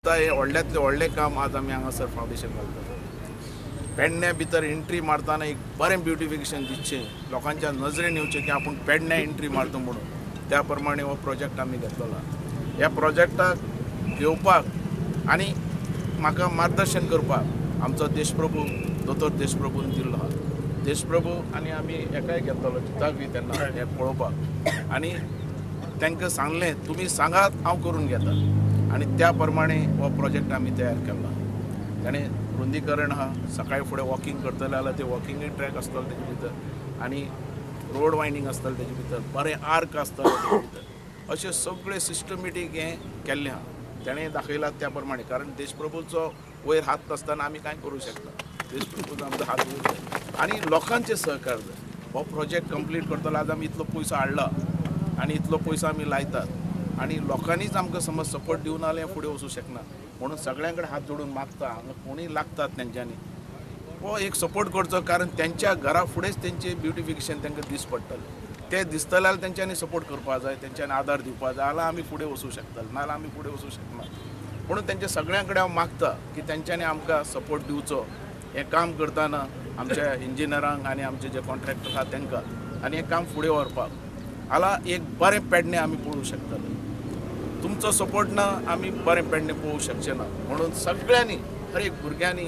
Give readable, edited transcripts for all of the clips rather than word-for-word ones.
दिसता हे व्हडल्यातले व्हडले काम आज आमी हांगासर फावंडेशन घालतात. पेडण्या भितर एंट्री मारतना एक बरें ब्युटिफिकेशन दिसचें, लोकांच्या नजरेन येवचें की आपूण पेडण्या एंट्री मारता म्हणून. त्या प्रमाणे हो प्रोजेक्ट आमी घेतलेलो. ह्या प्रोजेक्टाक घेवपाक आनी म्हाका मार्गदर्शन करपाक आमचो देशप्रभू दोतोर देशप्रभून दिल्लो आहा. देशप्रभू आनी आमी एकाय घेतलो चिताक बी तेन्ना हें पळोवपाक आनी तांकां सांगलें तुमी सांगात हांव करून घेता आनी त्या प्रमाणे हो प्रोजेक्ट आमी तयार केला. ताणें रुंदीकरण आहा, सकाळी फुडें वॉकिंग करतले जाल्यार ते वॉकिंग ट्रॅक आसतलो तेजे भितर आनी रोड वायंडींग आसतलें तेजे भितर, बरें आर्क आसतलें तेजे भितर. अशें सगळें सिस्टमॅटीक हें केल्लें आहा. ताणें दाखयलां त्या प्रमाणे, कारण देशप्रभूचो वयर हात नासतना आमी कांय करूं शकना. देशप्रभूचो आमचो हात वयर जाय आनी लोकांचें सहकार जाय. हो प्रोजेक्ट कंप्लीट करतलो. आज आमी इतलो पयसो हाडला आनी इतलो पयसो आमी लायतात आनी लोकांनीच आमकां समज सपोर्ट दिवना जाल्यार फुडें वचूं शकना. म्हणून सगळ्यां कडेन हात जोडून मागता, हांगा कोणीय लागतात तेंच्यांनी हो एक सपोर्ट करचो, कारण तेंच्या घरा फुडेंच तेंचें ब्युटिफिकेशन तांकां दीस पडटलें. तें दिसतलें जाल्यार तेंच्यांनी सपोर्ट करपाक जाय, तेंच्यांनी आदार दिवपाक जाय, जाल्यार आमी फुडें वचूं शकतले, नाजाल्यार आमी फुडें वचूं शकना. म्हणून तेंच्या सगळ्यां कडेन हांव मागता की तेंच्यांनी आमकां सपोर्ट दिवचो हें काम करतना, आमच्या इंजिनियरांक आनी आमचे जे कॉन्ट्रॅक्टर आहा तांकां, आनी हें काम फुडें व्हरपाक. हालां एक बरें पेडणें आमी पळोवंक शकतले. तुमचो सपोर्ट ना आमी बरें पेडणें पळोवंक शकचे ना. म्हणून सगळ्यांनी, हर एक भुरग्यांनी,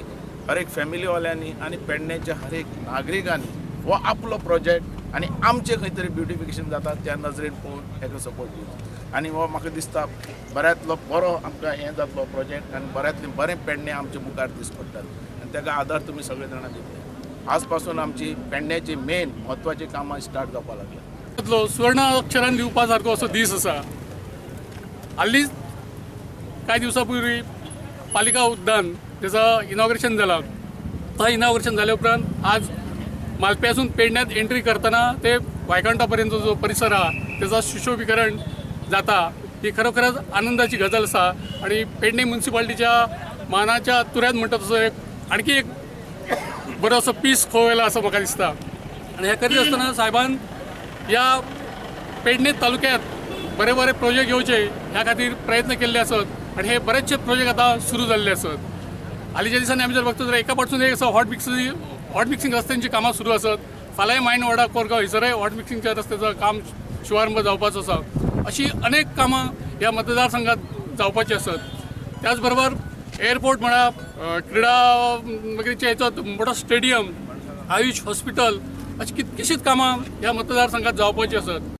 हर एक फॅमिलीवाल्यांनी आनी पेडणेच्या हर एक नागरिकांनी हो आपलो प्रोजेक्ट आनी आमचें खंय तरी ब्युटिफिकेशन जाता त्या नजरेन पळोवन हेका सपोर्ट दिवचो. आनी हो म्हाका दिसता बऱ्यांतलो बरो आमकां हें जातलो प्रोजेक्ट आनी बऱ्यांतलें बरें पेडणें आमचे मुखार दीस पडटलें आनी ताका आदार तुमी सगळे जाणां दितले. आज पासून आमची पेडण्याची मेन म्हत्वाची कामां स्टार्ट जावपाक लागल्या. सुवर्ण अक्षरान दिवपा सारको असो दीस आसा. हालींच कांय दिवसां पयलीं पालिका उद्यान तेचं इनॉग्रेशन जालां. तो इनॉग्रेशन जाल्या उपरांत आज मालप्यासून पेडण्यात एंट्री करतना ते वायकंठा पर्यंत जो परिसर आहा तेचं सुशोभीकरण जाता. ही खरोखरच आनंदाची गजाल आसा आनी पेडणे म्युन्सिपालिटीच्या मानाच्या तुऱ्यान म्हणटा तसो एक आणखी एक बरो असो पीस खोवयला असो म्हाका दिसता. आनी हें करीत आसतना साहेबान ह्या पेडणे तालुक्यांत बरे बरे प्रोजेक्ट घेवचे ह्या खातीर प्रयत्न केल्ले आसत आनी हे बरेचशे प्रोजेक्ट आतां सुरू जाल्ले आसत. हालींच्या दिसांनी आमी जर बघतो जाल्यार एका पासून एक असो हॉट मिक्सिंग रस्त्यांची कामां सुरू आसत. फाल्यां मायंड वाडा कोरगांव हैसरय हॉट मिक्सिंगच्या रस्त्याचो काम शुभारंभ जावपाचो आसा. अशी अनेक कामां ह्या मतदारसंघात जावपाची आसत. त्याच बरोबर एअरपोर्ट म्हणा, क्रीडा नगरीचे हेचो मोठो स्टेडियम, आयुष हॉस्पिटल, अशी कितकीशीच कामां ह्या मतदारसंघात जावपाची आसत.